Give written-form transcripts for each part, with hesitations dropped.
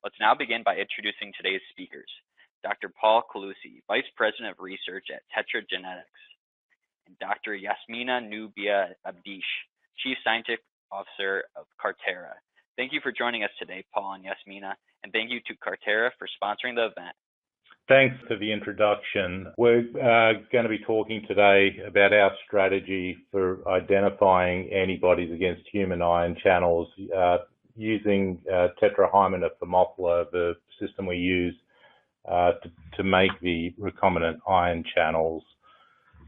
Let's now begin by introducing today's speakers. Dr. Paul Calusi, Vice President of Research at Tetragenetics, and Dr. Yasmina Nubia Abdish, Chief Scientific Officer of Carterra. Thank you for joining us today, Paul and Yasmina, and thank you to Carterra for sponsoring the event. Thanks for the introduction. We're going to be talking today about our strategy for identifying antibodies against human ion channels using Tetrahymena thermophila, the system we use to make the recombinant ion channels.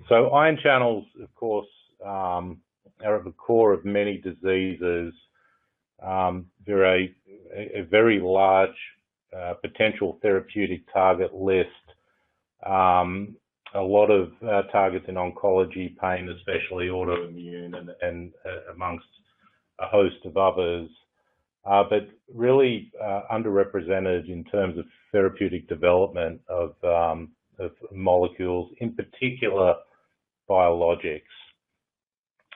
So ion channels, of course, are at the core of many diseases. They're a very large potential therapeutic target list. A lot of targets in oncology, pain, especially autoimmune, and amongst a host of others, but really underrepresented in terms of therapeutic development of molecules, in particular biologics.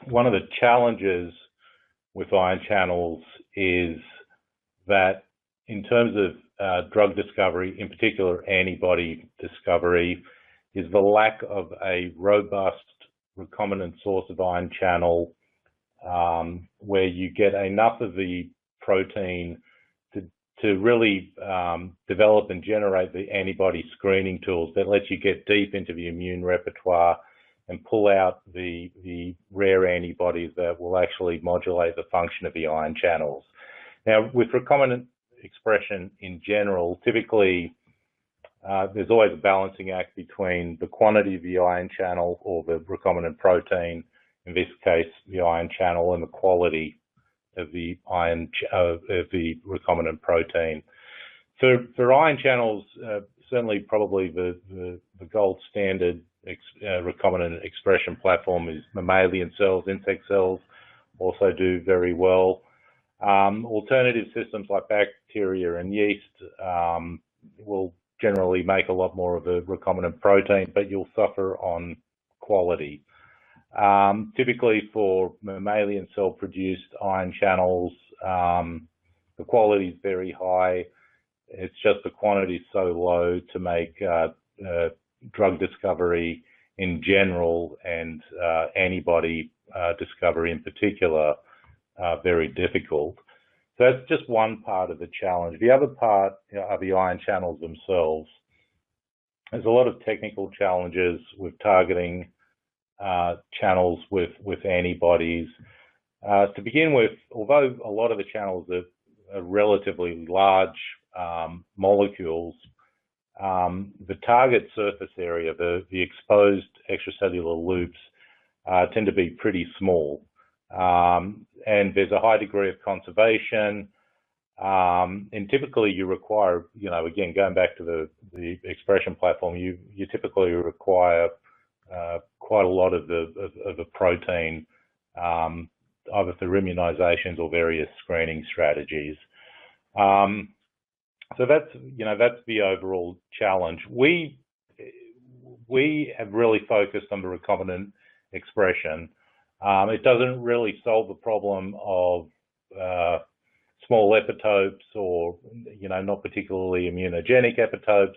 One of the challenges with ion channels is that in terms of drug discovery, in particular antibody discovery, is the lack of a robust recombinant source of ion channel where you get enough of the protein to really develop and generate the antibody screening tools that let you get deep into the immune repertoire and pull out the rare antibodies that will actually modulate the function of the ion channels. Now, with recombinant expression in general, typically there's always a balancing act between the quantity of the ion channel or the recombinant protein, in this case the ion channel, and the quality of the recombinant protein. For ion channels, certainly probably the gold standard recombinant expression platform is mammalian cells. Insect cells also do very well. Alternative systems like bacteria and yeast will generally make a lot more of a recombinant protein, but you'll suffer on quality. Typically for mammalian cell-produced ion channels, the quality is very high. It's just the quantity is so low to make drug discovery in general and antibody discovery in particular very difficult. So that's just one part of the challenge. The other part are the ion channels themselves. There's a lot of technical challenges with targeting channels with antibodies. To begin with, although a lot of the channels are relatively large molecules, the target surface area, the exposed extracellular loops, tend to be pretty small. And there's a high degree of conservation, and typically you require, again, going back to the expression platform, you typically require quite a lot of the protein, either through immunizations or various screening strategies. So that's the overall challenge. We have really focused on the recombinant expression. It doesn't really solve the problem of small epitopes or, not particularly immunogenic epitopes,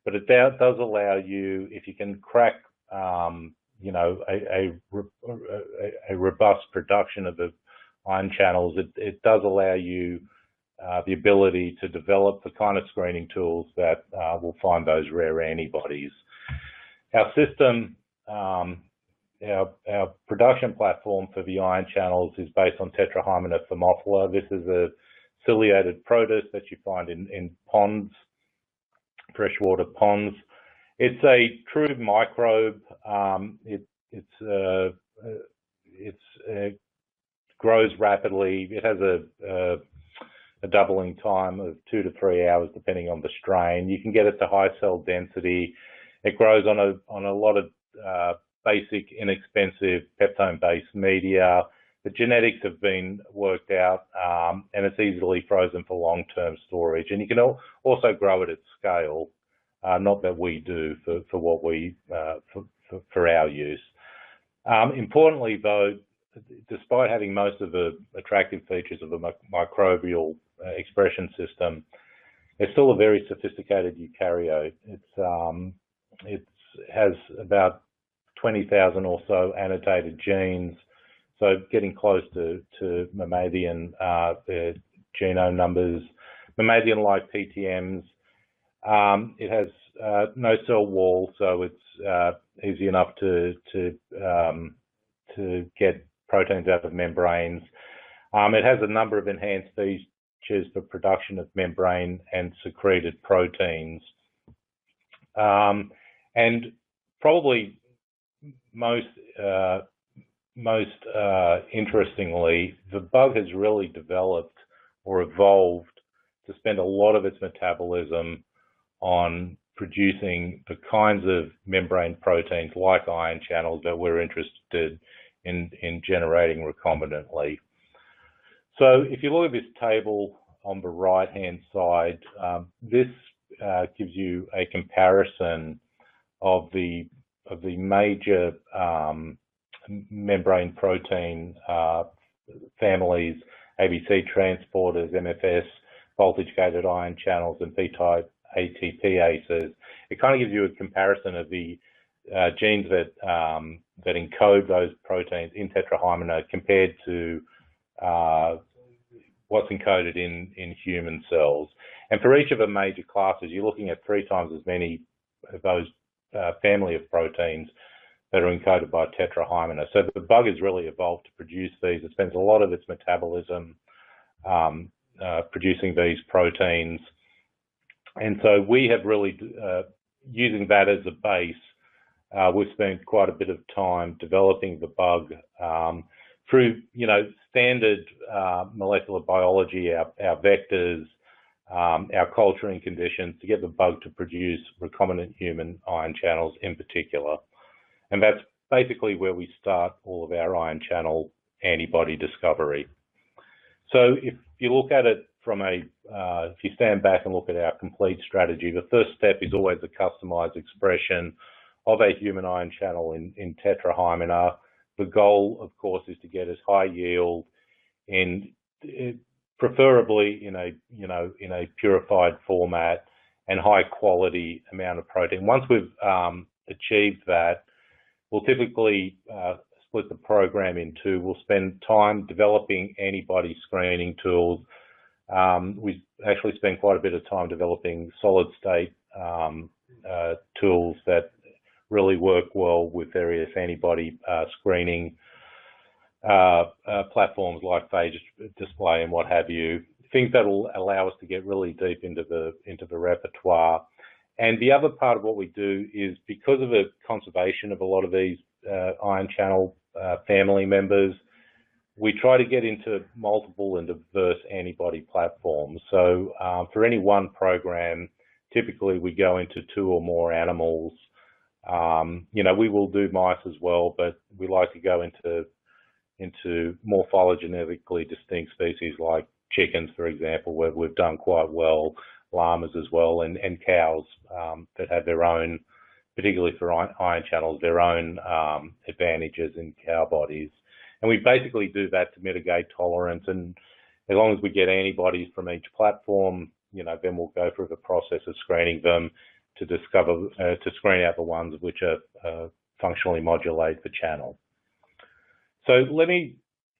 but it does allow you, if you can crack, a robust production of the ion channels, it does allow you the ability to develop the kind of screening tools that will find those rare antibodies. Our system, our production platform for the ion channels is based on Tetrahymena thermophila. This is a ciliated protist that you find in ponds, freshwater ponds. It's a true microbe. It grows rapidly. It has a doubling time of 2 to 3 hours, depending on the strain. You can get it to high cell density. It grows on a lot of basic, inexpensive peptone-based media. The genetics have been worked out, and it's easily frozen for long-term storage. And you can also grow it at scale. Not that we do for what we for our use. Importantly, though, despite having most of the attractive features of a microbial expression system, it's still a very sophisticated eukaryote. It has about 20,000 or so annotated genes, so getting close to mammalian genome numbers, mammalian-like PTMs. It has no cell wall, so it's easy enough to get proteins out of membranes. It has a number of enhanced features for production of membrane and secreted proteins. And probably most interestingly, the bug has really developed or evolved to spend a lot of its metabolism on producing the kinds of membrane proteins like ion channels that we're interested in generating recombinantly. So if you look at this table on the right-hand side, this gives you a comparison of the major membrane protein families, ABC transporters, MFS, voltage-gated ion channels, and P-type ATPases. It kind of gives you a comparison of the genes that encode those proteins in Tetrahymena compared to what's encoded in human cells. And for each of the major classes, you're looking at 3 times as many of those family of proteins that are encoded by Tetrahymena. So the bug has really evolved to produce these. It spends a lot of its metabolism producing these proteins. And so we have really, using that as a base, we've spent quite a bit of time developing the bug through, standard molecular biology, our vectors, our culturing conditions to get the bug to produce recombinant human ion channels in particular. And that's basically where we start all of our ion channel antibody discovery. So if you look at it from if you stand back and look at our complete strategy, the first step is always a customized expression of a human ion channel in Tetrahymena. The goal, of course, is to get as high yield and preferably in a purified format and high quality amount of protein. Once we've achieved that, we'll typically split the program in 2. We'll spend time developing antibody screening tools. We actually spend quite a bit of time developing solid state tools that really work well with various antibody screening platforms like phage display and what have you. Things that will allow us to get really deep into the repertoire. And the other part of what we do is, because of the conservation of a lot of these ion channel family members, we try to get into multiple and diverse antibody platforms. So for any one program, typically we go into 2 or more animals. We will do mice as well, but we like to go into more phylogenetically distinct species like chickens, for example, where we've done quite well, llamas as well, and cows that have their own, particularly for ion channels, their own advantages in cow bodies. And we basically do that to mitigate tolerance. And as long as we get antibodies from each platform, then we'll go through the process of screening them to screen out the ones which are functionally modulate the channel. So let me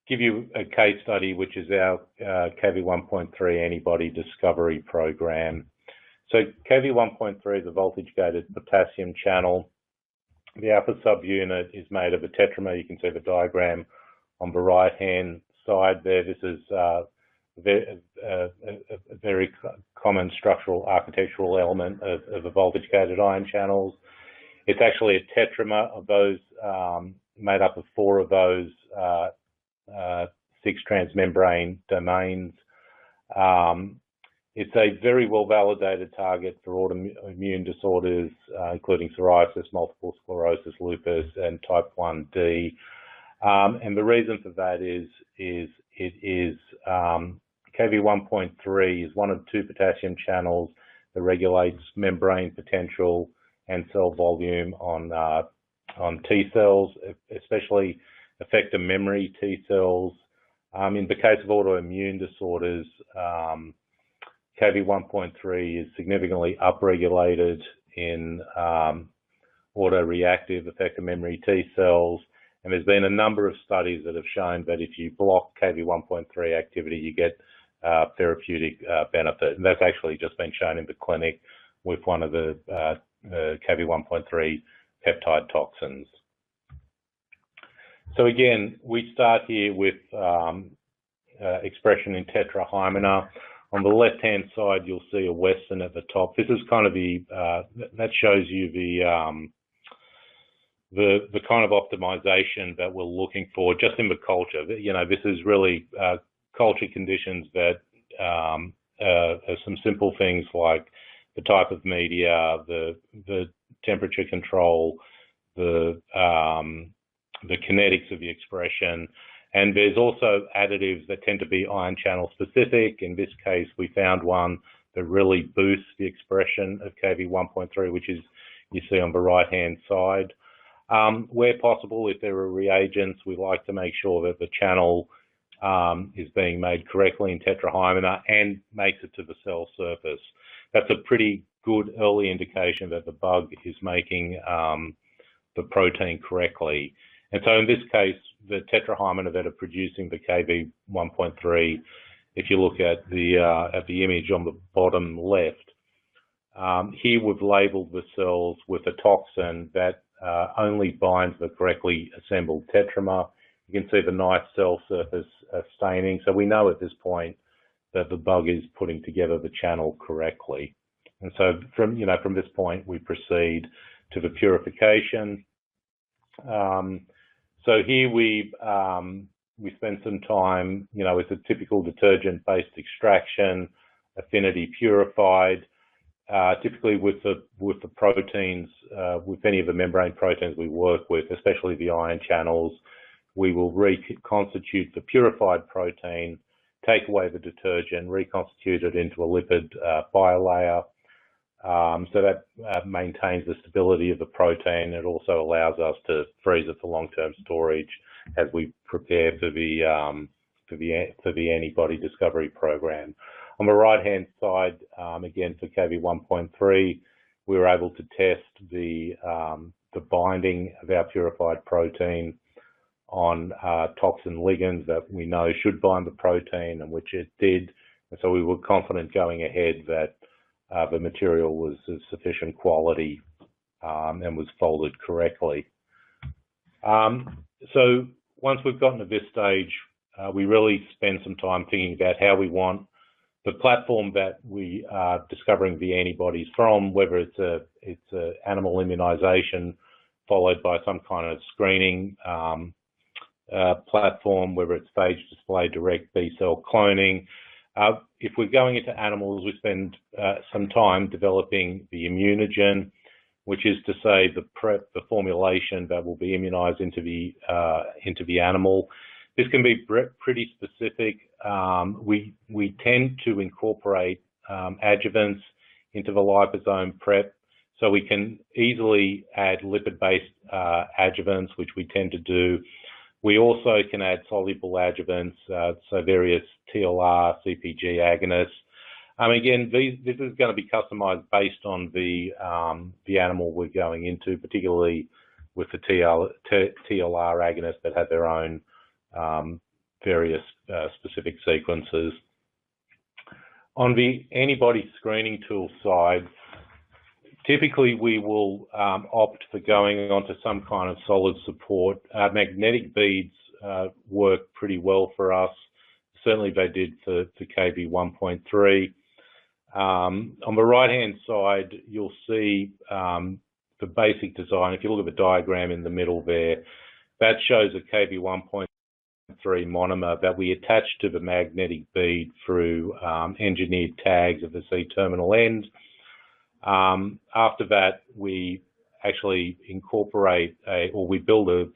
give you a case study, which is our Kv1.3 antibody discovery program. So Kv1.3 is a voltage-gated potassium channel. The alpha subunit is made of a tetramer. You can see the diagram on the right-hand side there. This is a very common structural architectural element of the voltage-gated ion channels. It's actually a tetramer of those, made up of 4 of those 6 transmembrane domains. It's a very well-validated target for autoimmune disorders, including psoriasis, multiple sclerosis, lupus, and type 1D. And the reason for that is it is Kv1.3 is one of 2 potassium channels that regulates membrane potential and cell volume on T cells, especially effector memory T cells. In the case of autoimmune disorders, Kv1.3 is significantly upregulated in autoreactive effector memory T cells, and there's been a number of studies that have shown that if you block Kv1.3 activity, you get therapeutic benefit, and that's actually just been shown in the clinic with one of the Kv1.3 peptide toxins. So again, we start here with expression in Tetrahymena. On the left-hand side, you'll see a Western at the top. This is kind of that shows you the kind of optimization that we're looking for just in the culture. You know, this is really culture conditions that are some simple things like the type of media, the temperature control, the kinetics of the expression, and there's also additives that tend to be ion channel specific. In this case, we found one that really boosts the expression of Kv1.3, which is you see on the right-hand side. Where possible, if there are reagents, we like to make sure that the channel is being made correctly in Tetrahymena and makes it to the cell surface. That's a pretty good early indication that the bug is making the protein correctly. And so in this case, the Tetrahymena that are producing the Kv1.3, if you look at the image on the bottom left, here we've labeled the cells with a toxin that only binds the correctly assembled tetramer. You can see the nice cell surface staining. So we know at this point that the bug is putting together the channel correctly. And so from this point, we proceed to the purification. So here we spend some time, with a typical detergent-based extraction, affinity purified. Typically with the proteins, with any of the membrane proteins we work with, especially the ion channels, we will reconstitute the purified protein, take away the detergent, reconstitute it into a lipid bilayer. So that maintains the stability of the protein. It also allows us to freeze it for long-term storage as we prepare for the antibody discovery program. On the right-hand side, again for Kv1.3, we were able to test the binding of our purified protein on toxin ligands that we know should bind the protein, and which it did. And so we were confident going ahead that the material was of sufficient quality and was folded correctly. So once we've gotten to this stage, we really spend some time thinking about how we want the platform that we are discovering the antibodies from, whether it's a animal immunization followed by some kind of screening platform, whether it's phage display direct B-cell cloning. If we're going into animals, we spend some time developing the immunogen, which is to say the formulation that will be immunized into the animal. This can be pretty specific. We tend to incorporate adjuvants into the liposome prep, so we can easily add lipid-based adjuvants, which we tend to do. We also can add soluble adjuvants, so various TLR, CPG agonists. Again, this is going to be customized based on the animal we're going into, particularly with the TLR agonists that have their own various specific sequences. On the antibody screening tool side, typically we will opt for going onto some kind of solid support. Magnetic beads work pretty well for us. Certainly they did for Kv1.3. On the right-hand side, you'll see the basic design. If you look at the diagram in the middle there, that shows a Kv1.3 monomer that we attach to the magnetic bead through engineered tags at the C-terminal end. After that, we actually incorporate we build a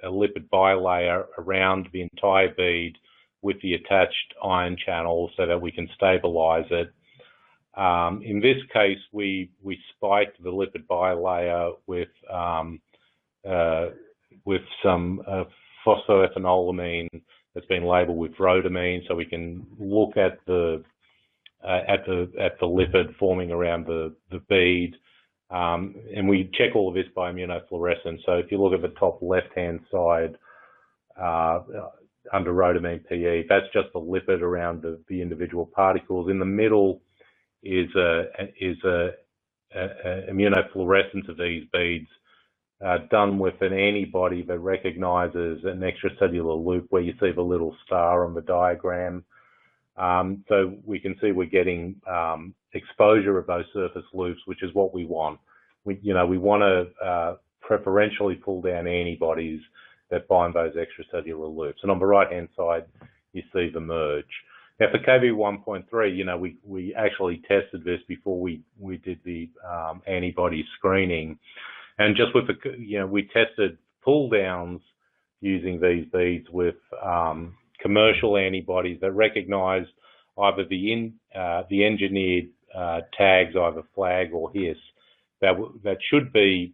lipid bilayer around the entire bead with the attached ion channel so that we can stabilize it. In this case, we spiked the lipid bilayer with some phosphoethanolamine that's been labeled with rhodamine, so we can look at the at the lipid forming around the bead. And we check all of this by immunofluorescence. So if you look at the top left-hand side under rhodamine PE, that's just the lipid around the individual particles. In the middle is a immunofluorescence of these beads done with an antibody that recognizes an extracellular loop where you see the little star on the diagram. So we can see we're getting exposure of those surface loops, which is what we want. We want to preferentially pull down antibodies that bind those extracellular loops. And on the right-hand side, you see the merge. Now for KV1.3, we actually tested this before we did the antibody screening, and just with we tested pull downs using these beads with commercial antibodies that recognized either the engineered tags, either flag or hiss, that should be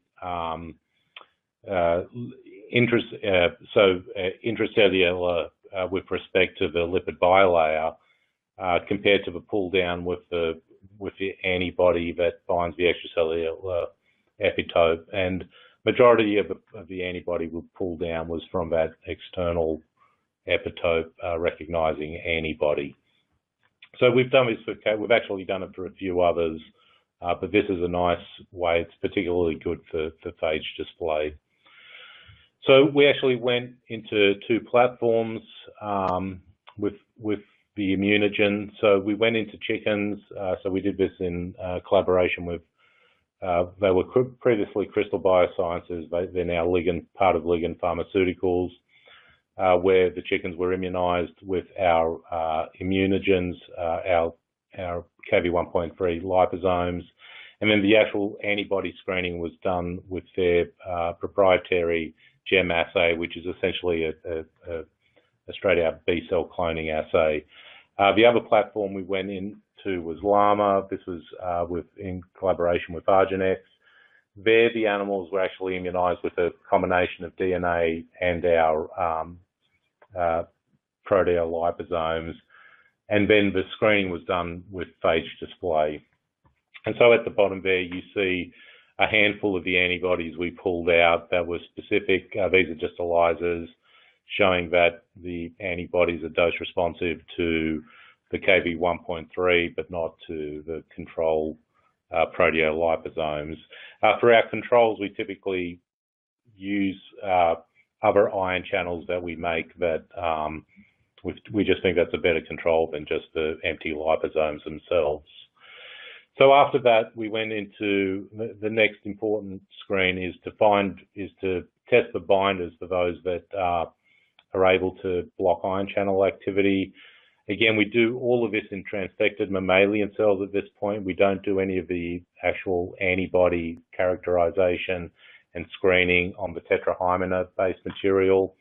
intracellular with respect to the lipid bilayer, compared to the pull down with the antibody that binds the extracellular epitope. And majority of the antibody we pulled down was from that external epitope recognizing antibody. So we've done this we've actually done it for a few others, but this is a nice way. It's particularly good for phage display. So we actually went into two platforms with the immunogen. So we went into chickens. So we did this in collaboration with, they were previously Crystal Biosciences. They're now part of Ligand Pharmaceuticals, where the chickens were immunized with our immunogens, our KV1.3 liposomes. And then the actual antibody screening was done with their proprietary GEM assay, which is essentially a straight-out B-cell cloning assay. The other platform we went into was llama. This was in collaboration with Arginex. There, the animals were actually immunized with a combination of DNA and our proteoliposomes, and then the screening was done with phage display. And so at the bottom there, you see a handful of the antibodies we pulled out that were specific. These are just ELISAs showing that the antibodies are dose responsive to the KV1.3, but not to the control proteoliposomes. For our controls, we typically use other ion channels that we make that we just think that's a better control than just the empty liposomes themselves. So after that, we went into the next important screen is to test the binders for those that are able to block ion channel activity. Again, we do all of this in transfected mammalian cells at this point. We don't do any of the actual antibody characterization and screening on the Tetrahymena-based material.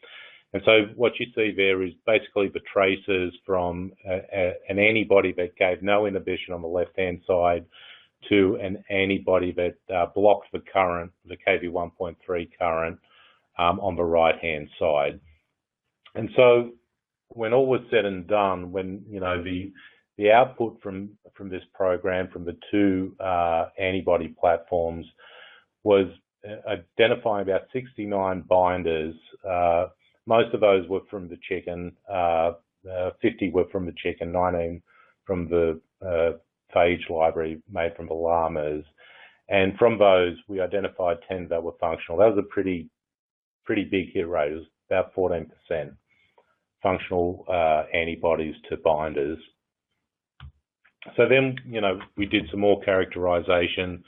And so what you see there is basically the traces from an antibody that gave no inhibition on the left-hand side to an antibody that blocks the current, the KV1.3 current, on the right-hand side. And so when all was said and done, when the output from this program, from the two antibody platforms, was identifying about 69 binders. Most of those were from the chicken, 50 were from the chicken, 19 from the phage library made from the llamas. And from those, we identified 10 that were functional. That was a pretty big hit rate. It was about 14% functional antibodies to binders. So then, we did some more characterization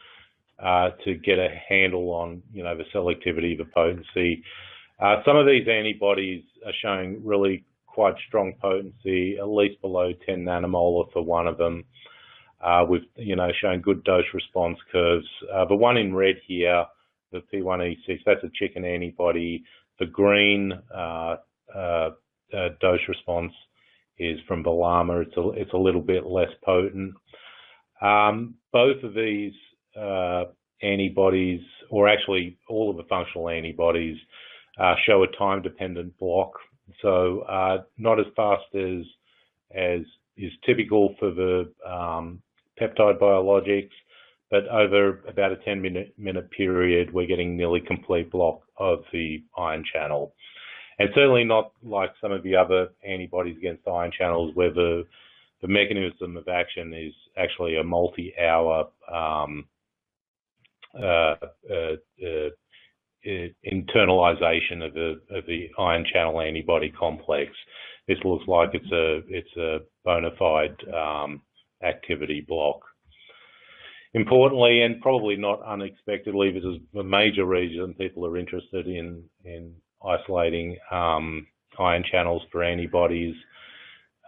to get a handle on, the selectivity, the potency. Some of these antibodies are showing really quite strong potency, at least below 10 nanomolar for one of them, with, showing good dose response curves. The one in red here, the P1E6, that's a chicken antibody. The green dose response is from the llama. It's a little bit less potent. Both of these antibodies, or actually all of the functional antibodies, show a time-dependent block. So not as fast as typical for the peptide biologics, but over about a 10-minute period, we're getting nearly complete block of the ion channel. And certainly not like some of the other antibodies against ion channels where the mechanism of action is actually a multi-hour internalization of the ion channel antibody complex. This looks like it's a bona fide activity block. Importantly, and probably not unexpectedly, this is the major reason people are interested in isolating ion channels for antibodies,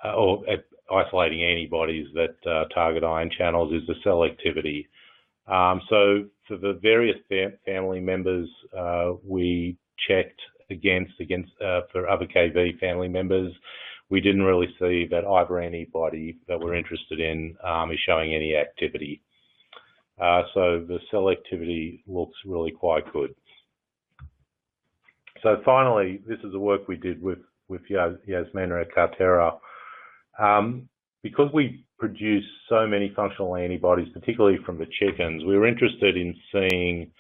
or isolating antibodies that target ion channels, is the selectivity. So for the various family members we checked against for other KV family members, we didn't really see that either antibody that we're interested in is showing any activity. So the selectivity looks really quite good. So finally, this is the work we did with Yasmina at Cartera. Because we produce so many functional antibodies, particularly from the chickens, we were interested in seeing,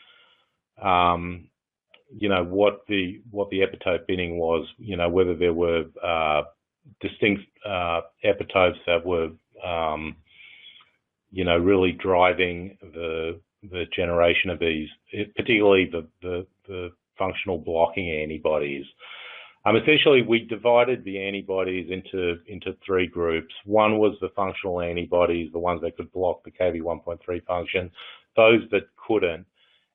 what the epitope binning was. Whether there were distinct epitopes that were, really driving the generation of these, particularly the functional blocking antibodies. Essentially, we divided the antibodies into three groups. One was the functional antibodies, the ones that could block the Kv1.3 function, those that couldn't,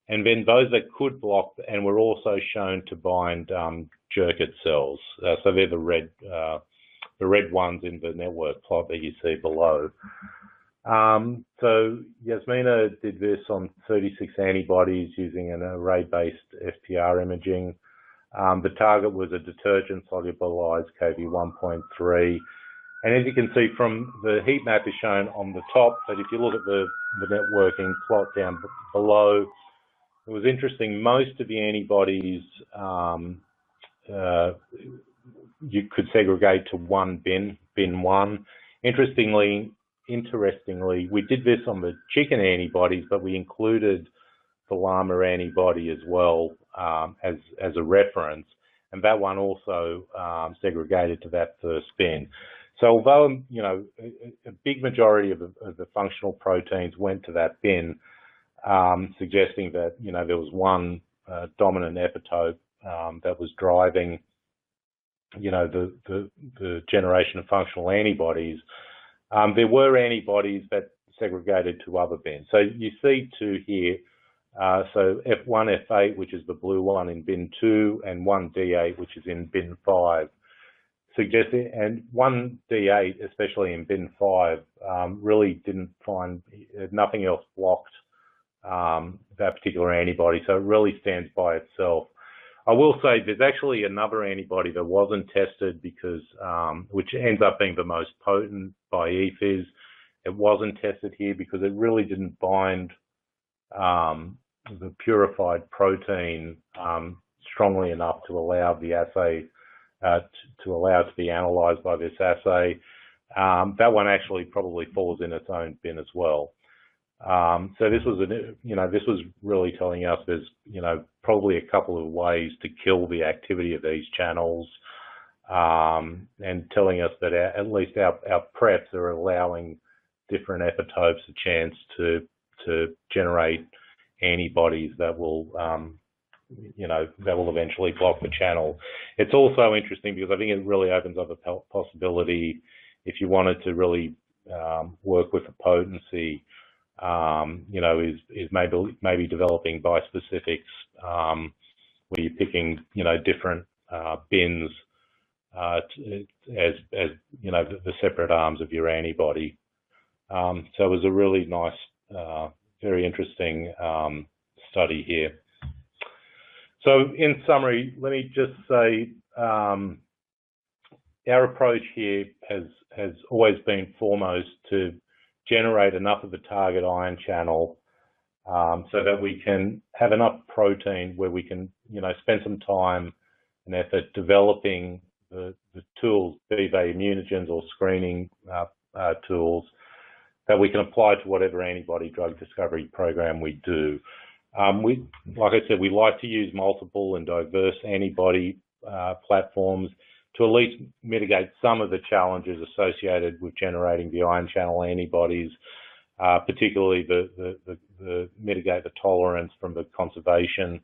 and then those that could block and were also shown to bind Jurkat cells. So they're the red ones in the network plot that you see below. So Yasmina did this on 36 antibodies using an array-based SPR imaging. The target was a detergent-solubilized Kv1.3. And as you can see from the heat map is shown on the top, but if you look at the networking plot down below, it was interesting. Most of the antibodies you could segregate to one bin 1. Interestingly, we did this on the chicken antibodies, but we included the llama antibody as well as a reference, and that one also segregated to that first bin. So although a big majority of the functional proteins went to that bin, suggesting that there was one dominant epitope that was driving the generation of functional antibodies, there were antibodies that segregated to other bins. So you see two here. So F1, F8, which is the blue one in bin 2, and 1D8, which is in bin 5. Suggesting, and 1D8, especially in bin 5, really didn't find, nothing else blocked that particular antibody, so it really stands by itself. I will say there's actually another antibody that wasn't tested because, which ends up being the most potent by EFIS. It wasn't tested here because it really didn't bind the purified protein strongly enough to allow the assay to allow it to be analyzed by this assay. That one actually probably falls in its own bin as well. So this was this was really telling us there's probably a couple of ways to kill the activity of these channels, and telling us that at least our preps are allowing different epitopes a chance to generate antibodies that will that will eventually block the channel. It's also interesting because I think it really opens up a possibility if you wanted to really work with the potency. Is maybe developing bispecifics where you're picking different bins as the separate arms of your antibody. So it was a really nice, very interesting study here. So in summary, let me just say our approach here has always been foremost to generate enough of the target ion channel so that we can have enough protein where we can spend some time and effort developing the tools, be they immunogens or screening tools that we can apply to whatever antibody drug discovery program we do. Like I said, we like to use multiple and diverse antibody platforms to at least mitigate some of the challenges associated with generating the ion channel antibodies, particularly the mitigate the tolerance from the conservation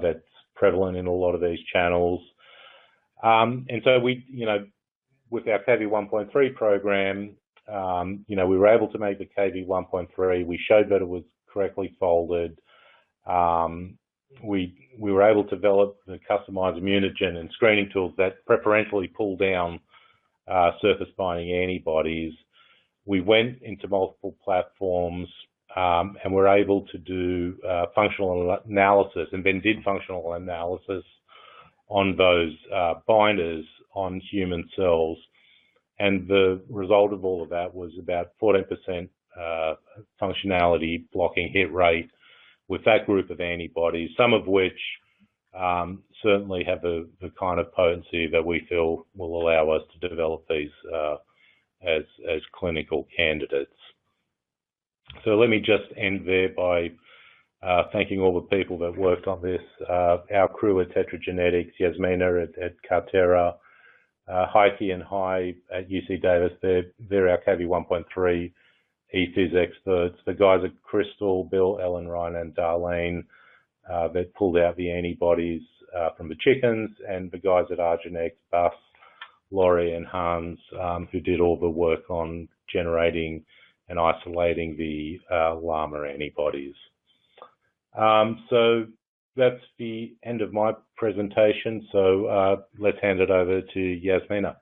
that's prevalent in a lot of these channels. And so we, with our KV 1.3 program, we were able to make the KV 1.3. We showed that it was correctly folded. We were able to develop the customized immunogen and screening tools that preferentially pull down surface binding antibodies. We went into multiple platforms and were able to do functional analysis, and then did functional analysis on those binders on human cells. And the result of all of that was about 14% functionality blocking hit rate with that group of antibodies, some of which certainly have the kind of potency that we feel will allow us to develop these as clinical candidates. So let me just end there by thanking all the people that worked on this, our crew at Tetragenetics, Yasmina at Cartera, Heike and High at UC Davis. They're our KV 1.3 EPHIS experts. The guys at Crystal, Bill, Ellen, Ryan, and Darlene that pulled out the antibodies from the chickens, and the guys at Arginex, Bus, Laurie, and Hans, who did all the work on generating and isolating the llama antibodies. So that's the end of my presentation. So let's hand it over to Yasmina.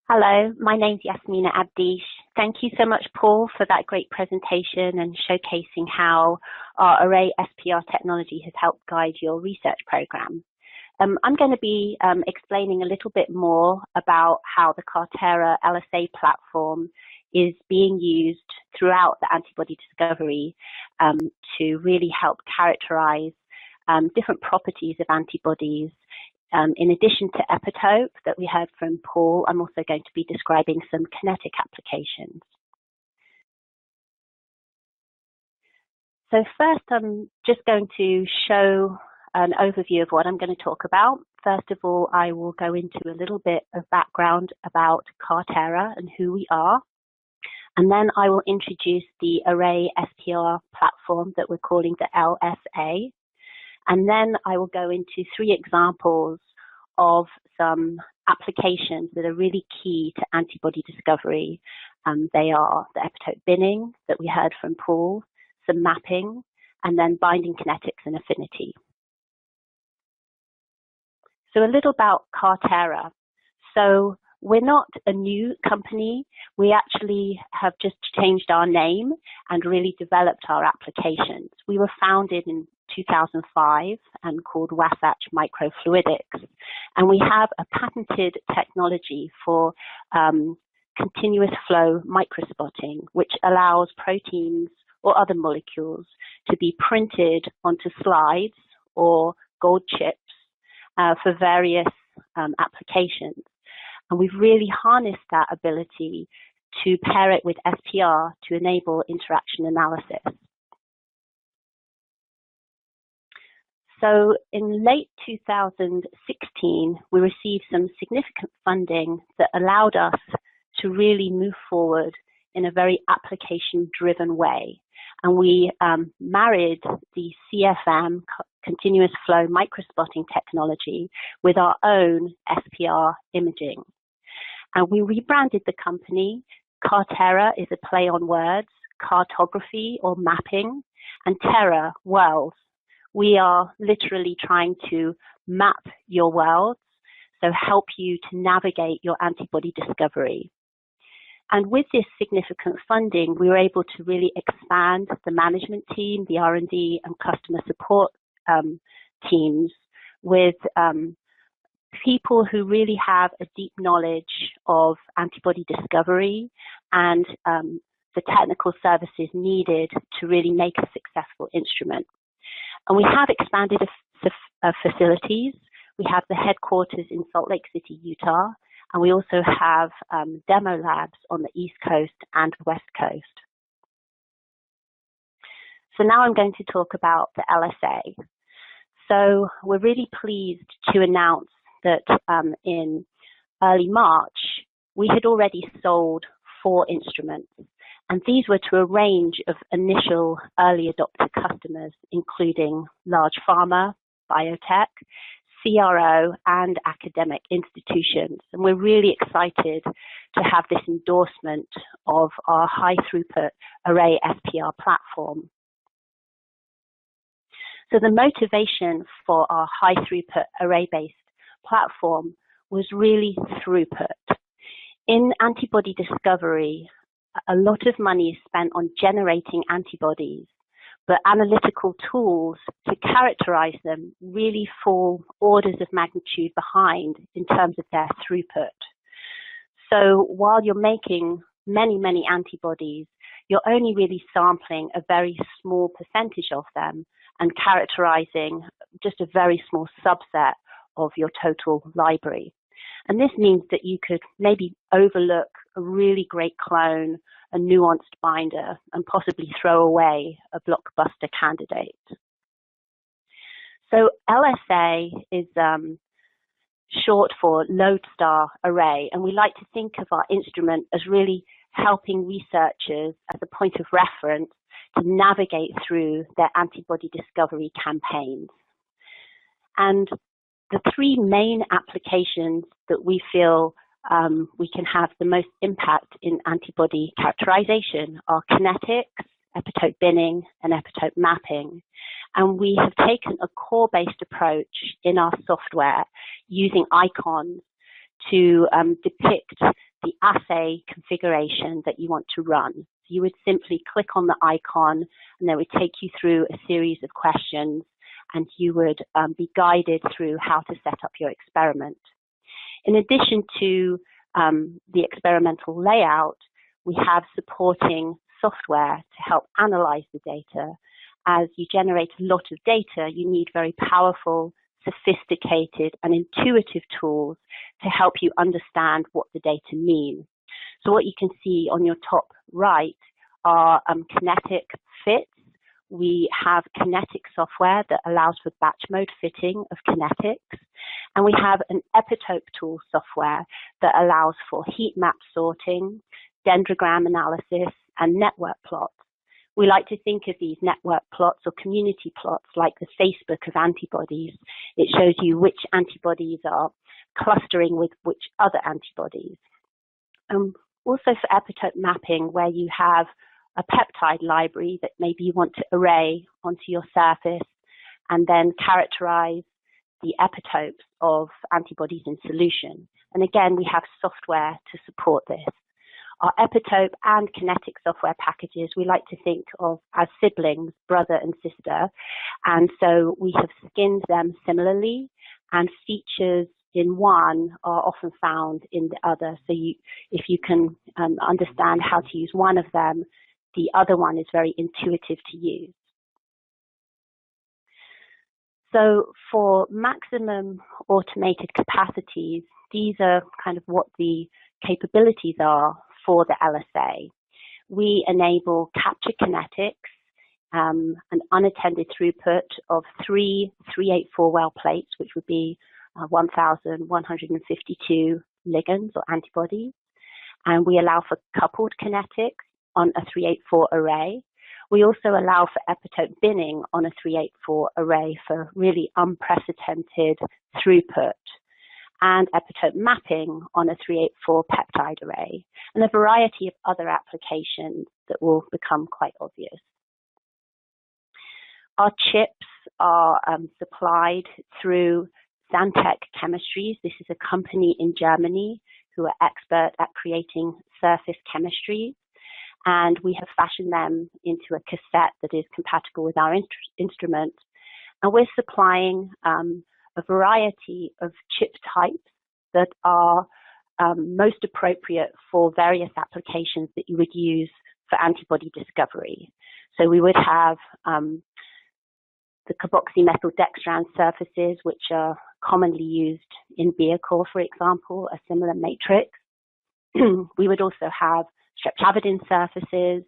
Hello, my name's Yasmina Abdish. Thank you so much, Paul, for that great presentation and showcasing how our array SPR technology has helped guide your research program. I'm going to be explaining a little bit more about how the Cartera LSA platform is being used throughout the antibody discovery to really help characterize different properties of antibodies. In addition to Epitope that we heard from Paul, I'm also going to be describing some Kinetic applications. So first, I'm just going to show an overview of what I'm going to talk about. First of all, I will go into a little bit of background about Carterra and who we are. And then I will introduce the array SPR platform that we're calling the LSA. And then I will go into 3 examples of some applications that are really key to antibody discovery. They are the epitope binning that we heard from Paul, some mapping, and then binding kinetics and affinity. So a little about Carterra. So we're not a new company. We actually have just changed our name and really developed our applications. We were founded in 2005 and called Wasatch Microfluidics. And we have a patented technology for continuous flow microspotting, which allows proteins or other molecules to be printed onto slides or gold chips for various applications. And we've really harnessed that ability to pair it with SPR to enable interaction analysis. So in late 2016, we received some significant funding that allowed us to really move forward in a very application-driven way. And we married the CFM, continuous flow microspotting technology, with our own SPR imaging. And we rebranded the company. Carterra is a play on words, cartography or mapping, and terra, worlds. We are literally trying to map your worlds, so help you to navigate your antibody discovery. And with this significant funding, we were able to really expand the management team, the R&D and customer support teams with people who really have a deep knowledge of antibody discovery and the technical services needed to really make a successful instrument. And we have expanded facilities. We have the headquarters in Salt Lake City, Utah, And we also have demo labs on the East Coast and West Coast. So now I'm going to talk about the LSA. So we're really pleased to announce that in early March, we had already sold 4 instruments. And these were to a range of initial early adopter customers, including large pharma, biotech, CRO, and academic institutions. And we're really excited to have this endorsement of our high-throughput array SPR platform. So the motivation for our high-throughput array-based platform was really throughput. In antibody discovery, a lot of money is spent on generating antibodies, but analytical tools to characterize them really fall orders of magnitude behind in terms of their throughput. So while you're making many antibodies, you're only really sampling a very small percentage of them and characterizing just a very small subset of your total library. And this means that you could maybe overlook a really great clone, a nuanced binder, and possibly throw away a blockbuster candidate. So LSA is short for lodestar array, and we like to think of our instrument as really helping researchers as a point of reference to navigate through their antibody discovery campaigns. And the 3 main applications that we feel we can have the most impact in antibody characterization are kinetics, epitope binning, and epitope mapping. And we have taken a core-based approach in our software using icons to depict the assay configuration that you want to run. So you would simply click on the icon, and it would take you through a series of questions, and you would be guided through how to set up your experiment. In addition to the experimental layout, we have supporting software to help analyze the data. As you generate a lot of data, you need very powerful, sophisticated, and intuitive tools to help you understand what the data mean. So what you can see on your top right are kinetic fits. We have Kinetic software that allows for batch mode fitting of kinetics. And we have an Epitope tool software that allows for heat map sorting, dendrogram analysis, and network plots. We like to think of these network plots or community plots like the Facebook of antibodies. It shows you which antibodies are clustering with which other antibodies. Also for epitope mapping, where you have a peptide library that maybe you want to array onto your surface and then characterize the epitopes of antibodies in solution. And again, we have software to support this. Our Epitope and Kinetic software packages, we like to think of as siblings, brother and sister. And so we have skinned them similarly, and features in one are often found in the other. So if you can understand how to use one of them, the other one is very intuitive to use. So for maximum automated capacities, these are kind of what the capabilities are for the LSA. We enable capture kinetics, an unattended throughput of 3 384 well plates, which would be 1,152 ligands or antibodies. And we allow for coupled kinetics on a 384 array. We also allow for epitope binning on a 384 array for really unprecedented throughput, and epitope mapping on a 384 peptide array, and a variety of other applications that will become quite obvious. Our chips are supplied through Zantec Chemistries. This is a company in Germany who are expert at creating surface chemistries, and we have fashioned them into a cassette that is compatible with our instrument. And we're supplying a variety of chip types that are most appropriate for various applications that you would use for antibody discovery. So we would have the carboxymethyl dextran surfaces, which are commonly used in beer core, for example, a similar matrix. We would also have streptavidin surfaces,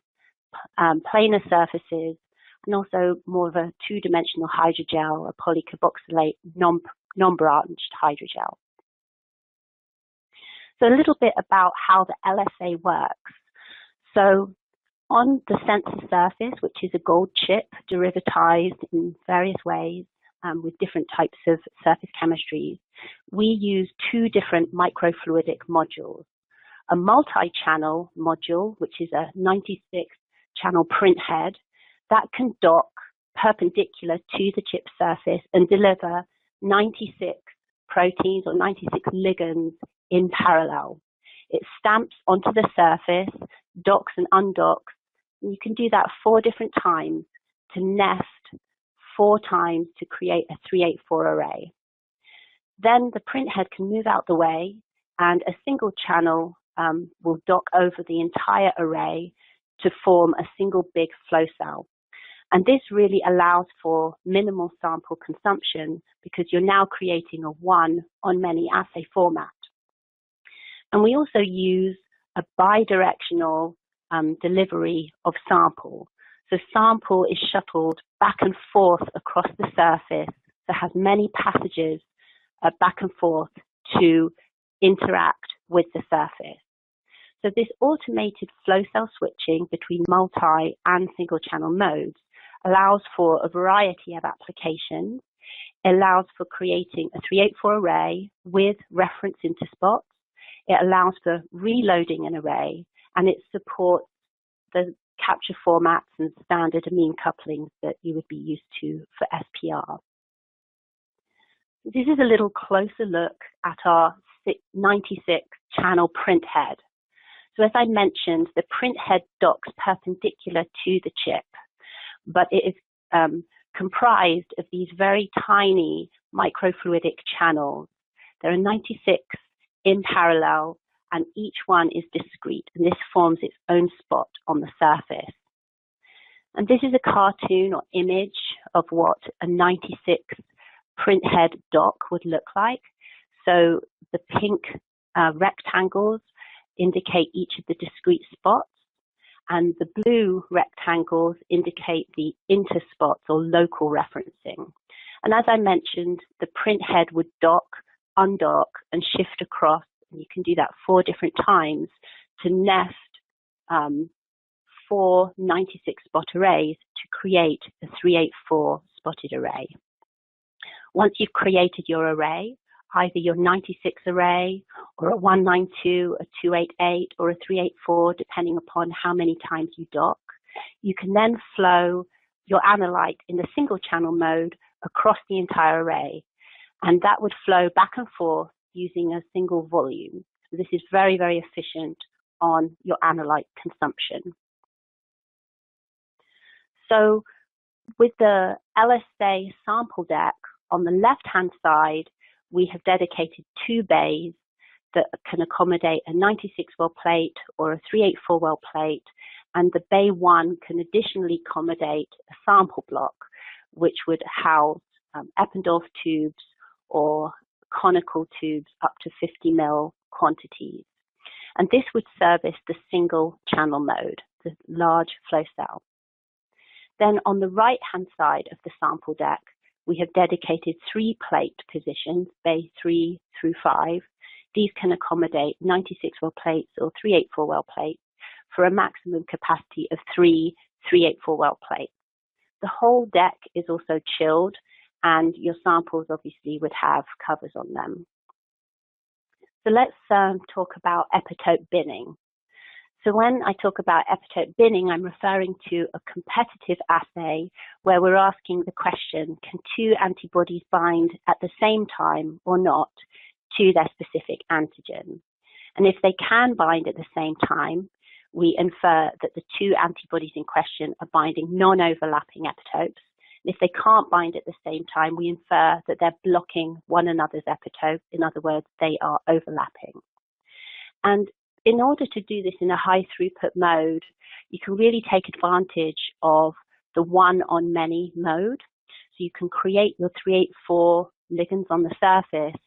planar surfaces, and also more of a two-dimensional hydrogel, a polycarboxylate non-branched hydrogel. So a little bit about how the LSA works. So on the sensor surface, which is a gold chip derivatized in various ways with different types of surface chemistries, we use two different microfluidic modules. A multi-channel module, which is a 96-channel printhead, that can dock perpendicular to the chip surface and deliver 96 proteins or 96 ligands in parallel. It stamps onto the surface, docks and undocks, and you can do that 4 different times to nest 4 times to create a 384 array. Then the printhead can move out the way and a single channel will dock over the entire array to form a single big flow cell. And this really allows for minimal sample consumption because you're now creating a one-on-many assay format. And we also use a bidirectional delivery of sample. So sample is shuttled back and forth across the surface, so has many passages back and forth to interact with the surface. So this automated flow cell switching between multi and single channel modes allows for a variety of applications. It allows for creating a 384 array with reference into spots. It allows for reloading an array, and it supports the capture formats and standard amine couplings that you would be used to for SPR. This is a little closer look at our 96 channel printhead. So as I mentioned, the printhead docks perpendicular to the chip, but it is comprised of these very tiny microfluidic channels. There are 96 in parallel, and each one is discrete, and this forms its own spot on the surface. And this is a cartoon or image of what a 96 printhead dock would look like. So the pink rectangles indicate each of the discrete spots, and the blue rectangles indicate the interspots or local referencing. And as I mentioned, the printhead would dock, undock, and shift across, and you can do that 4 different times to nest 4 96 spot arrays to create a 384 spotted array. Once you've created your array, either your 96 array or a 192, a 288, or a 384, depending upon how many times you dock, you can then flow your analyte in the single channel mode across the entire array. And that would flow back and forth using a single volume. So this is very, very efficient on your analyte consumption. So with the LSA sample deck, on the left-hand side, we have dedicated 2 bays that can accommodate a 96 well plate or a 384 well plate, and the bay 1 can additionally accommodate a sample block, which would house Eppendorf tubes or conical tubes up to 50 ml quantities. And this would service the single channel mode, the large flow cell. Then on the right-hand side of the sample deck, we have dedicated 3 plate positions, bay 3 through 5. These can accommodate 96 well plates or 384 well plates for a maximum capacity of 3 384 well plates. The whole deck is also chilled, and your samples obviously would have covers on them. So let's talk about epitope binning. So when I talk about epitope binning, I'm referring to a competitive assay where we're asking the question, can 2 antibodies bind at the same time or not to their specific antigen? And if they can bind at the same time, we infer that the 2 antibodies in question are binding non-overlapping epitopes. And if they can't bind at the same time, we infer that they're blocking one another's epitope. In other words, they are overlapping. And in order to do this in a high throughput mode, you can really take advantage of the one-on-many mode. So you can create your 384 ligands on the surface,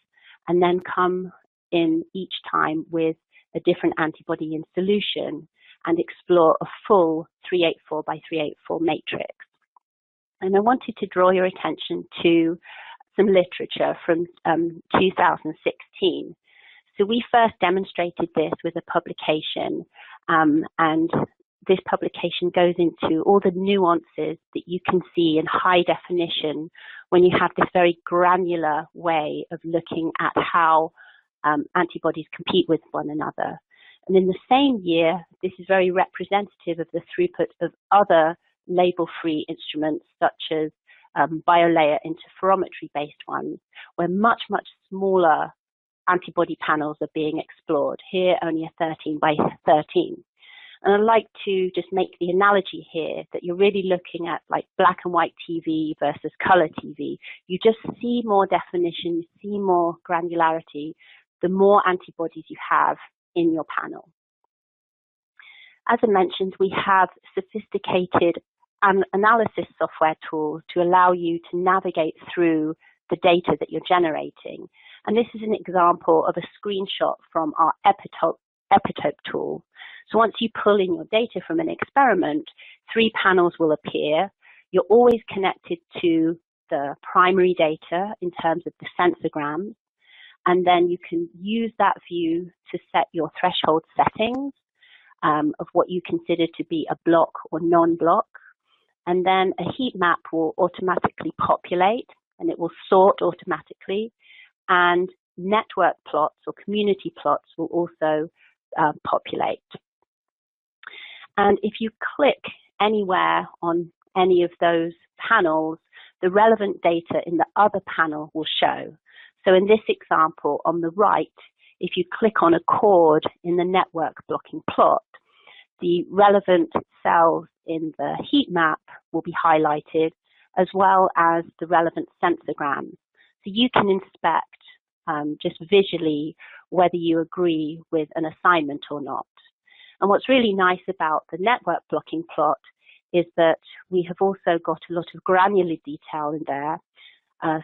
and then come in each time with a different antibody in solution and explore a full 384 by 384 matrix. And I wanted to draw your attention to some literature from 2016. So we first demonstrated this with a publication, and this publication goes into all the nuances that you can see in high definition when you have this very granular way of looking at how antibodies compete with one another. And in the same year, this is very representative of the throughput of other label-free instruments such as biolayer interferometry-based ones, where much, much smaller antibody panels are being explored. Here, only a 13 by 13. And I'd like to just make the analogy here that you're really looking at like black and white TV versus color TV. You just see more definition, you see more granularity, the more antibodies you have in your panel. As I mentioned, we have sophisticated analysis software tools to allow you to navigate through the data that you're generating. And this is an example of a screenshot from our Epitope tool. So once you pull in your data from an experiment, 3 panels will appear. You're always connected to the primary data in terms of the sensograms, and then you can use that view to set your threshold settings of what you consider to be a block or non-block. And then a heat map will automatically populate, and it will sort automatically, and network plots or community plots will also populate. And if you click anywhere on any of those panels, the relevant data in the other panel will show. So in this example on the right, if you click on a chord in the network blocking plot, the relevant cells in the heat map will be highlighted, as well as the relevant sensograms. So you can inspect just visually whether you agree with an assignment or not. And what's really nice about the network blocking plot is that we have also got a lot of granular detail in there,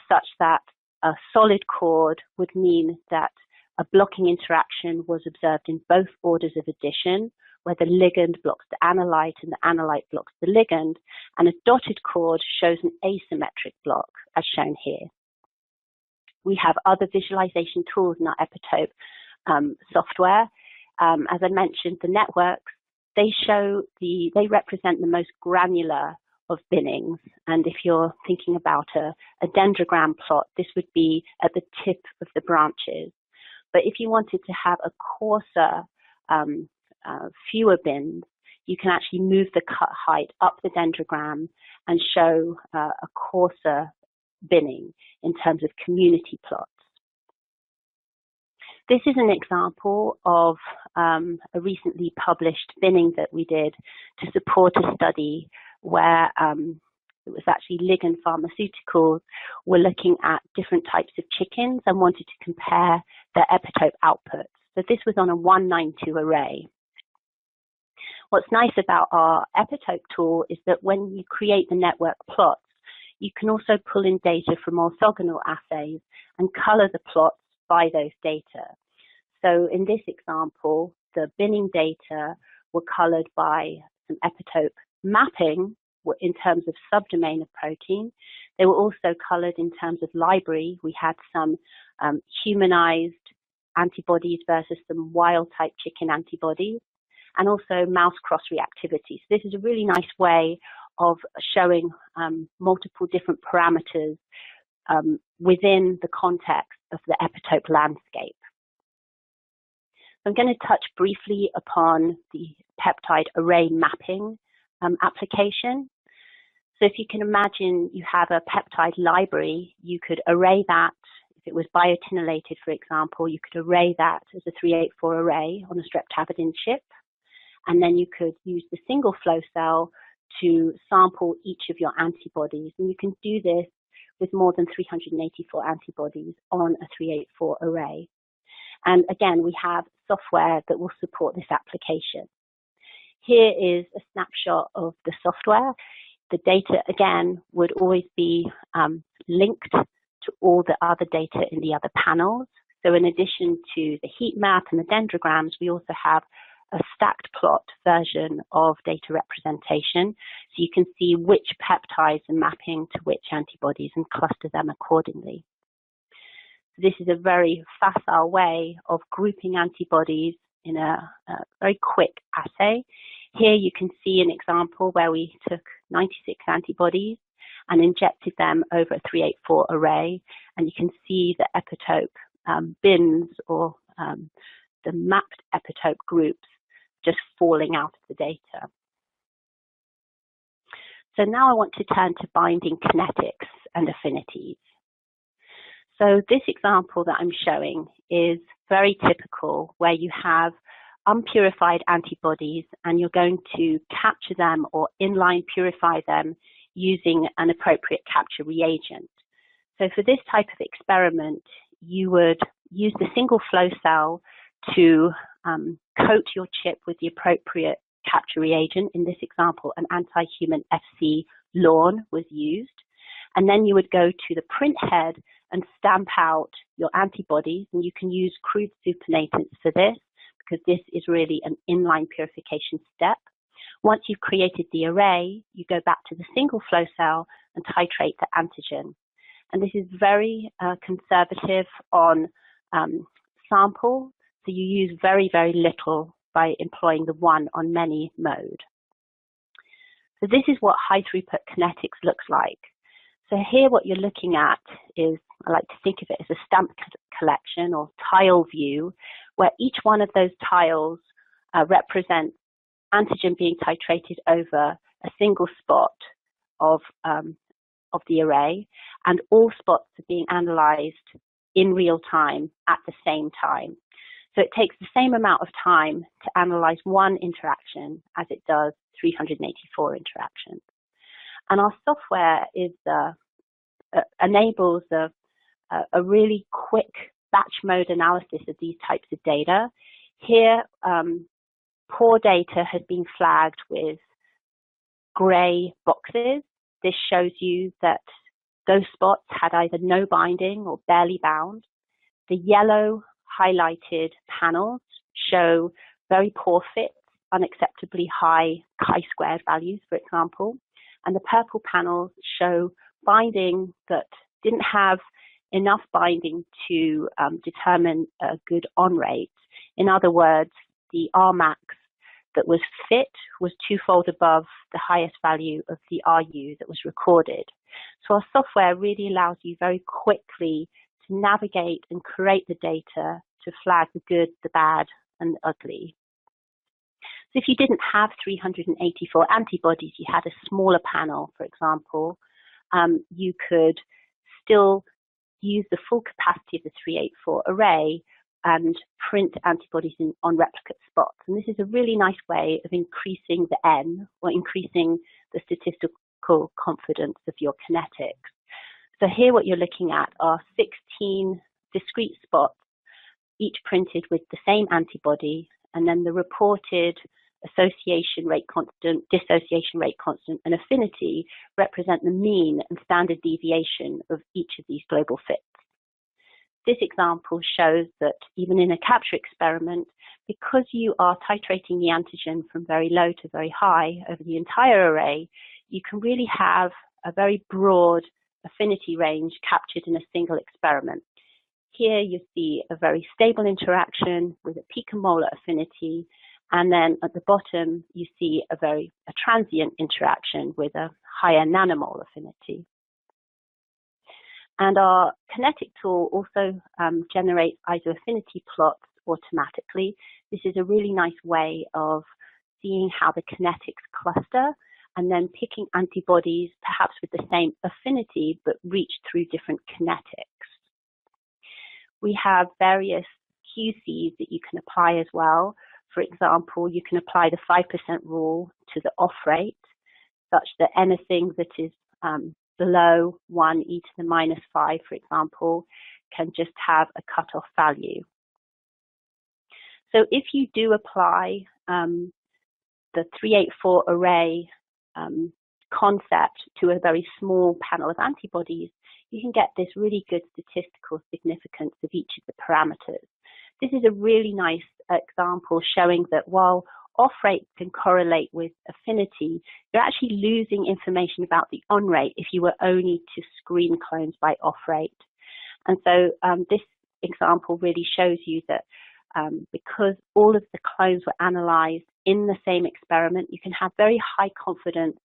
such that a solid chord would mean that a blocking interaction was observed in both orders of addition, where the ligand blocks the analyte and the analyte blocks the ligand, and a dotted chord shows an asymmetric block, as shown here. We have other visualization tools in our Epitope software. As I mentioned, the networks, they represent the most granular of binnings. And if you're thinking about a dendrogram plot, this would be at the tip of the branches. But if you wanted to have a coarser, fewer bins, you can actually move the cut height up the dendrogram and show a coarser binning in terms of community plots. This is an example of a recently published binning that we did to support a study where it was actually ligand pharmaceuticals were looking at different types of chickens and wanted to compare their epitope outputs. So this was on a 192 array. What's nice about our Epitope tool is that when you create the network plots, you can also pull in data from orthogonal assays and color the plots by those data. So in this example, the binning data were colored by some epitope mapping in terms of subdomain of protein. They were also colored in terms of library. We had some humanized antibodies versus some wild type chicken antibodies, and also mouse cross-reactivity. So this is a really nice way of showing multiple different parameters within the context of the epitope landscape. I'm going to touch briefly upon the peptide array mapping application. So if you can imagine you have a peptide library, you could array that. If it was biotinylated, for example, you could array that as a 384 array on a streptavidin chip. And then you could use the single flow cell to sample each of your antibodies. And you can do this with more than 384 antibodies on a 384 array. And again, we have software that will support this application. Here is a snapshot of the software. The data, again, would always be linked to all the other data in the other panels. So in addition to the heat map and the dendrograms, we also have a stacked plot version of data representation. So you can see which peptides are mapping to which antibodies and cluster them accordingly. This is a very facile way of grouping antibodies in a very quick assay. Here you can see an example where we took 96 antibodies and injected them over a 384 array, and you can see the epitope bins or the mapped epitope groups just falling out of the data. So now I want to turn to binding kinetics and affinities. So this example that I'm showing is very typical, where you have unpurified antibodies and you're going to capture them or inline purify them using an appropriate capture reagent. So for this type of experiment, you would use the single flow cell to coat your chip with the appropriate capture reagent. In this example, an anti-human FC lawn was used. And then you would go to the print head and stamp out your antibodies, and you can use crude supernatants for this, because this is really an inline purification step. Once you've created the array, you go back to the single flow cell and titrate the antigen. And this is very conservative on sample, so you use very, very little by employing the one on many mode. So this is what high throughput kinetics looks like. So here what you're looking at is, I like to think of it as a stamp collection or tile view, where each one of those tiles represents antigen being titrated over a single spot of the array, and all spots are being analyzed in real time at the same time. So it takes the same amount of time to analyze one interaction as it does 384 interactions. And our software is enables a really quick batch mode analysis of these types of data. Here, poor data has been flagged with gray boxes. This shows you that those spots had either no binding or barely bound. The yellow highlighted panels show very poor fits, unacceptably high chi-squared values, for example. And the purple panels show binding that didn't have enough binding to determine a good on rate. In other words, the Rmax that was fit was twofold above the highest value of the RU that was recorded. So our software really allows you very quickly to navigate and create the data to flag the good, the bad, and the ugly. So if you didn't have 384 antibodies, you had a smaller panel, for example, you could still use the full capacity of the 384 array and print antibodies on replicate spots. And this is a really nice way of increasing the N, or increasing the statistical confidence of your kinetics. So here what you're looking at are 16 discrete spots, each printed with the same antibody, and then the reported association rate constant, dissociation rate constant, and affinity represent the mean and standard deviation of each of these global fits. This example shows that even in a capture experiment, because you are titrating the antigen from very low to very high over the entire array, you can really have a very broad affinity range captured in a single experiment. Here you see a very stable interaction with a picomolar affinity, and then at the bottom you see a transient interaction with a higher nanomole affinity. And our Kinetic tool also generates isoaffinity plots automatically. This is a really nice way of seeing how the kinetics cluster, and then picking antibodies perhaps with the same affinity but reach through different kinetics. We have various QCs that you can apply as well. For example, you can apply the 5% rule to the off rate, such that anything that is below 1 e to the minus 5, for example, can just have a cutoff value. So if you do apply the 384 array concept to a very small panel of antibodies, you can get this really good statistical significance of each of the parameters. This is a really nice example showing that while off rate can correlate with affinity, you're actually losing information about the on rate if you were only to screen clones by off rate. And so this example really shows you that because all of the clones were analyzed in the same experiment, you can have very high confidence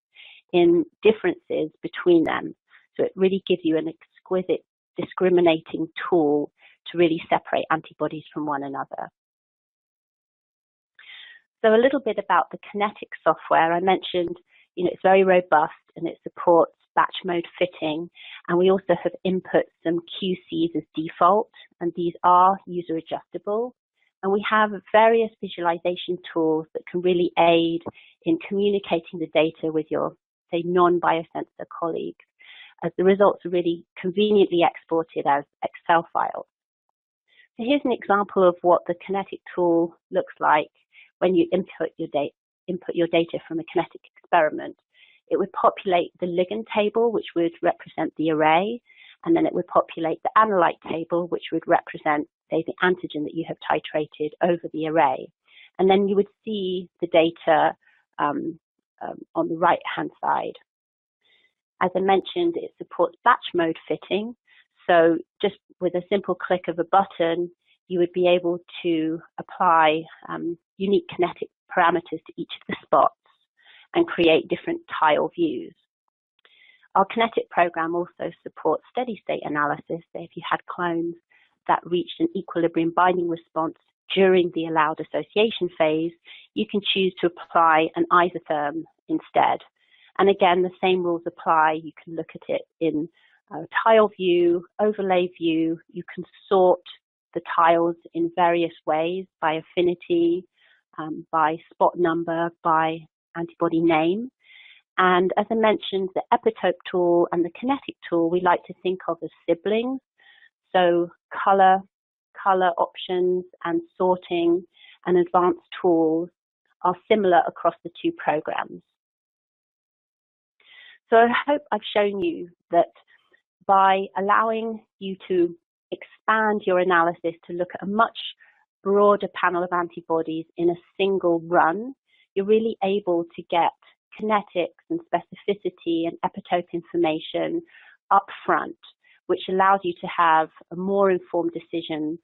in differences between them. So it really gives you an exquisite discriminating tool to really separate antibodies from one another. So a little bit about the Kinetic software. I mentioned, it's very robust and it supports batch mode fitting. And we also have input some QCs as default, and these are user adjustable. And we have various visualization tools that can really aid in communicating the data with your, say, non-biosensor colleagues, as the results are really conveniently exported as Excel files. So here's an example of what the Kinetic tool looks like when you input your data from a Kinetic experiment. It would populate the ligand table, which would represent the array, and then it would populate the analyte table, which would represent, say, the antigen that you have titrated over the array. And then you would see the data on the right-hand side. As I mentioned, it supports batch mode fitting. So just with a simple click of a button, you would be able to apply unique kinetic parameters to each of the spots and create different tile views. Our Kinetic program also supports steady state analysis. So if you had clones that reached an equilibrium binding response during the allowed association phase, you can choose to apply an isotherm instead. And again, the same rules apply. You can look at it in tile view, overlay view. You can sort the tiles in various ways by affinity, by spot number, by antibody name. And as I mentioned, the Epitope tool and the Kinetic tool, we like to think of as siblings. So color options and sorting and advanced tools are similar across the two programs. So I hope I've shown you that by allowing you to expand your analysis to look at a much broader panel of antibodies in a single run, you're really able to get kinetics and specificity and epitope information up front, which allows you to have a more informed decision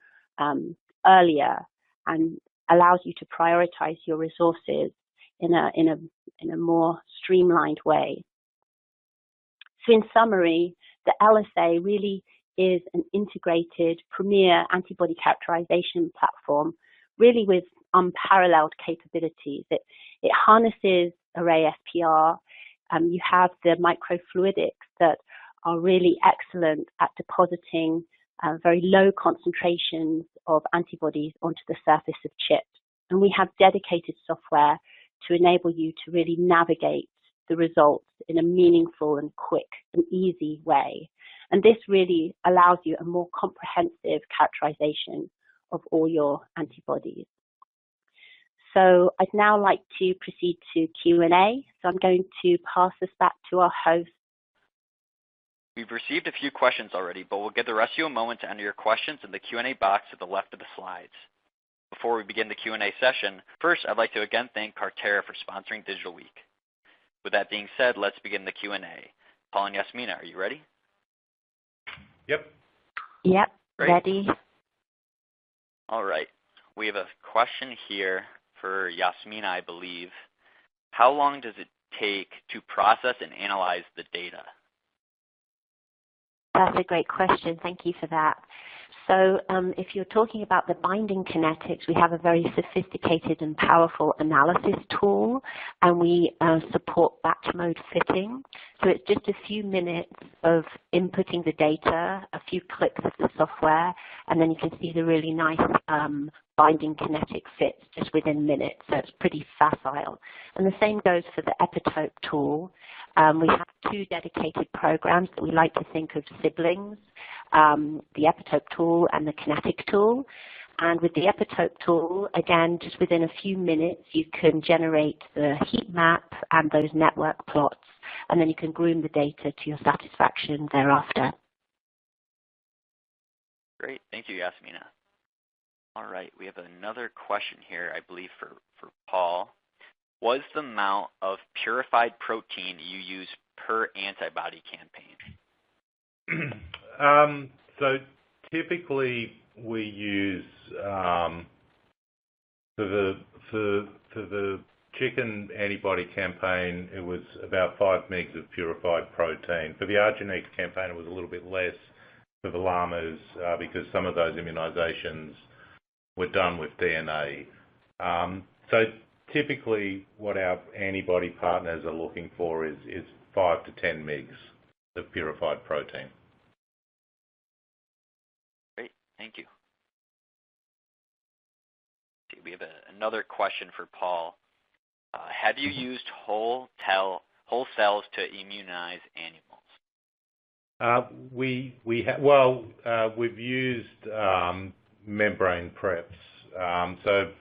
earlier and allows you to prioritize your resources in a more streamlined way. So in summary, the LSA really is an integrated premier antibody characterization platform, really with unparalleled capabilities. It harnesses array SPR. You have the microfluidics that are really excellent at depositing very low concentrations of antibodies onto the surface of chips. And we have dedicated software to enable you to really navigate the results in a meaningful and quick and easy way. And this really allows you a more comprehensive characterization of all your antibodies. So I'd now like to proceed to Q&A. So I'm going to pass this back to our host. We've received a few questions already, but we'll give the rest of you a moment to enter your questions in the Q&A box to the left of the slides. Before we begin the Q&A session, first I'd like to again thank Carterra for sponsoring Digital Week. With that being said, let's begin the Q&A. Paul and Yasmina, are you ready? Yep. Yep, Great. ready. All right. We have a question here for Yasmina, I believe. How long does it take to process and analyze the data? That's a great question. Thank you for that. So if you're talking about the binding kinetics, we have a very sophisticated and powerful analysis tool, and we support batch mode fitting. So it's just a few minutes of inputting the data, a few clicks of the software, and then you can see the really nice binding kinetic fits just within minutes. So it's pretty facile. And the same goes for the Epitope tool. We have two dedicated programs that we like to think of siblings, the Epitope tool and the Kinetic tool. And with the Epitope tool, again, just within a few minutes, you can generate the heat map and those network plots, and then you can groom the data to your satisfaction thereafter. Great. Thank you, Yasmina. All right, we have another question here, I believe, for Paul. Was the amount of purified protein you use per antibody campaign? So typically we use for the chicken antibody campaign, it was about 5 mg of purified protein. For the Argenx campaign, it was a little bit less for the llamas because some of those immunizations were done with DNA. So typically what our antibody partners are looking for is 5 to 10 mg of purified protein. Great, thank you. We have another question for Paul. Have you used whole cells to immunize animals? We've used membrane preps, so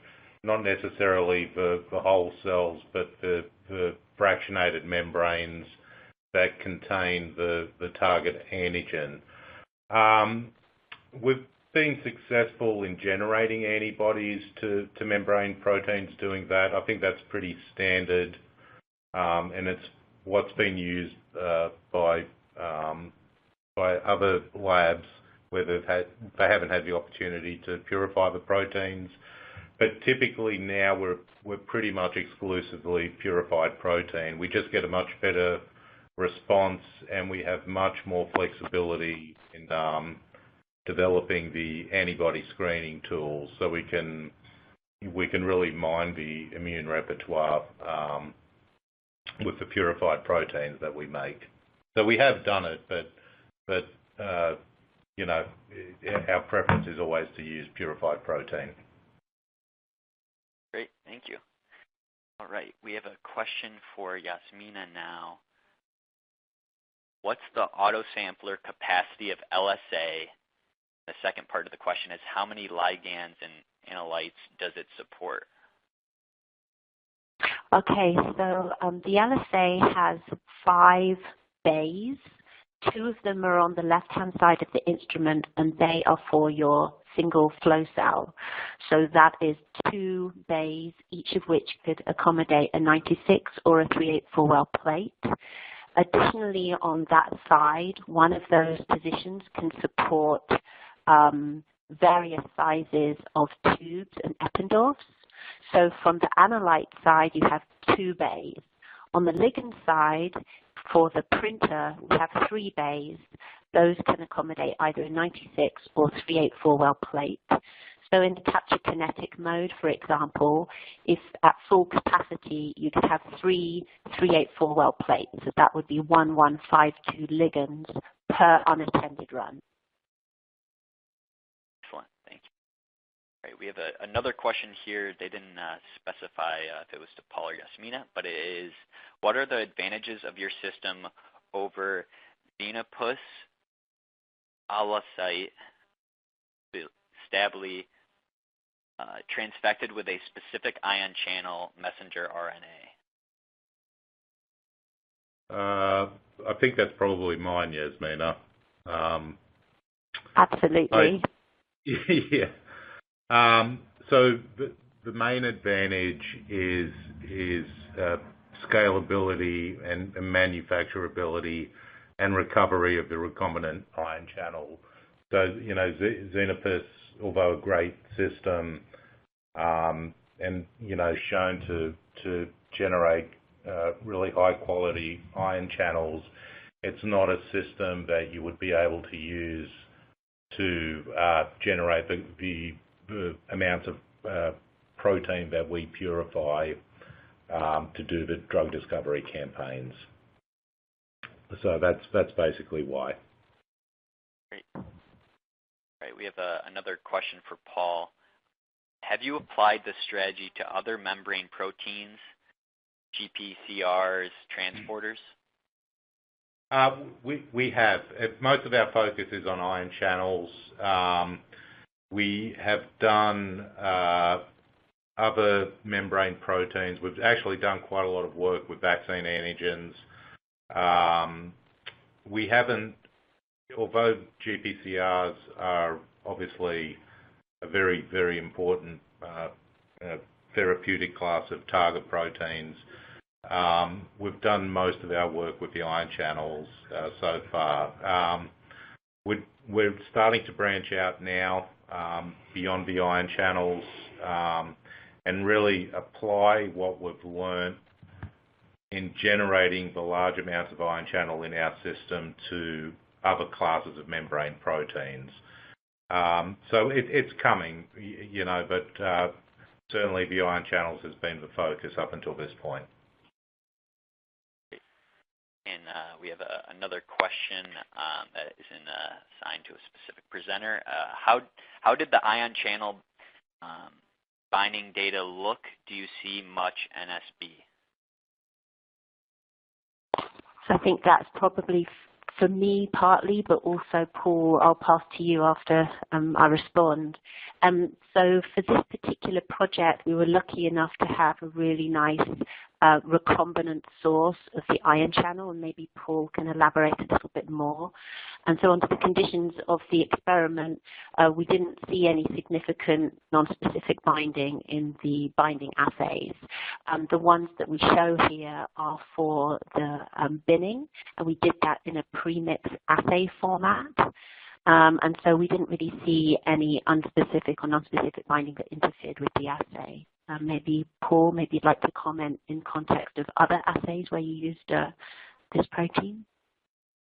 not necessarily for whole cells, but for fractionated membranes that contain the target antigen. We've been successful in generating antibodies to membrane proteins doing that. I think that's pretty standard, and it's what's been used by other labs where they haven't had the opportunity to purify the proteins. But typically now we're pretty much exclusively purified protein. We just get a much better response, and we have much more flexibility in developing the antibody screening tools, so we can really mine the immune repertoire with the purified proteins that we make. So we have done it, but you know, our preference is always to use purified protein. Great, thank you. All right, we have a question for Yasmina now. What's the autosampler capacity of LSA? The second part of the question is how many ligands and analytes does it support? Okay, so the LSA has 5 bays. 2 of them are on the left-hand side of the instrument, and they are for your single flow cell. So that is 2 bays, each of which could accommodate a 96 or a 384 well plate. Additionally, on that side, one of those positions can support various sizes of tubes and epitopes. So from the analyte side, you have 2 bays. On the ligand side, for the printer, we have 3 bays. Those can accommodate either a 96 or 384 well plate. So in the capture kinetic mode, for example, if at full capacity, you could have 3 384 well plates. So that would be 1152 ligands per unattended run. Excellent, thank you. All right, we have another question here. They didn't specify if it was to Paul or Yasmina, but it is, what are the advantages of your system over Xenopus, Alasite, Stably, transfected with a specific ion channel messenger RNA? I think that's probably mine, Yasmina. Absolutely. Yeah. So the main advantage is scalability and manufacturability and recovery of the recombinant ion channel. So, you know, Xenopus, although a great system, and, you know, shown to generate really high quality ion channels, it's not a system that you would be able to use to generate the amounts of protein that we purify to do the drug discovery campaigns. So that's basically why. Great. All right, we have another question for Paul. Have you applied this strategy to other membrane proteins, GPCRs, transporters? We have. Most of our focus is on ion channels. We have done other membrane proteins. We've actually done quite a lot of work with vaccine antigens. We haven't, although GPCRs are obviously a very, very important therapeutic class of target proteins, we've done most of our work with the ion channels so far. We're starting to branch out now beyond the ion channels and really apply what we've learned in generating the large amounts of ion channel in our system to other classes of membrane proteins. So it's coming, you know, but certainly the ion channels has been the focus up until this point. And we have another question that isn't assigned to a specific presenter. How did the ion channel binding data look? Do you see much NSB? So I think that's probably for me partly, but also Paul, I'll pass to you after I respond. So for this particular project, we were lucky enough to have a really nice recombinant source of the ion channel, and maybe Paul can elaborate a little bit more. And so under the conditions of the experiment, we didn't see any significant non-specific binding in the binding assays. The ones that we show here are for the binning, and we did that in a premix assay format. And so we didn't really see any unspecific or non-specific binding that interfered with the assay. Maybe Paul, maybe you'd like to comment in context of other assays where you used this protein?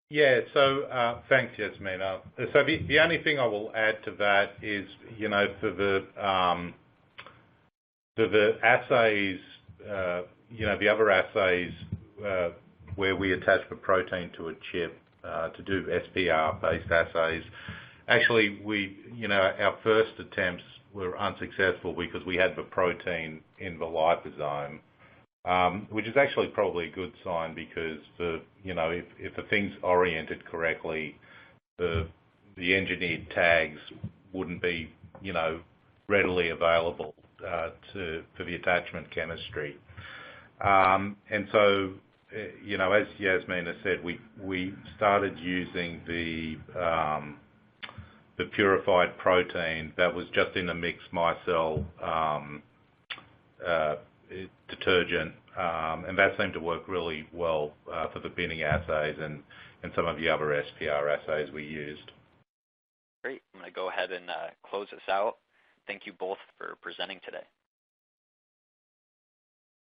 Yeah, so thanks, Yasmina. So the only thing I will add to that is, you know, for the assays, you know, the other assays where we attach the protein to a chip to do SPR-based assays, actually you know, our first attempts were unsuccessful because we had the protein in the liposome, which is actually probably a good sign because you know, if the thing's oriented correctly, the engineered tags wouldn't be, you know, readily available for the attachment chemistry. And so, you know, as Yasmina said, we started using the purified protein that was just in a mixed micelle detergent, and that seemed to work really well for the binning assays and some of the other SPR assays we used. Great. I'm going to go ahead and close this out. Thank you both for presenting today.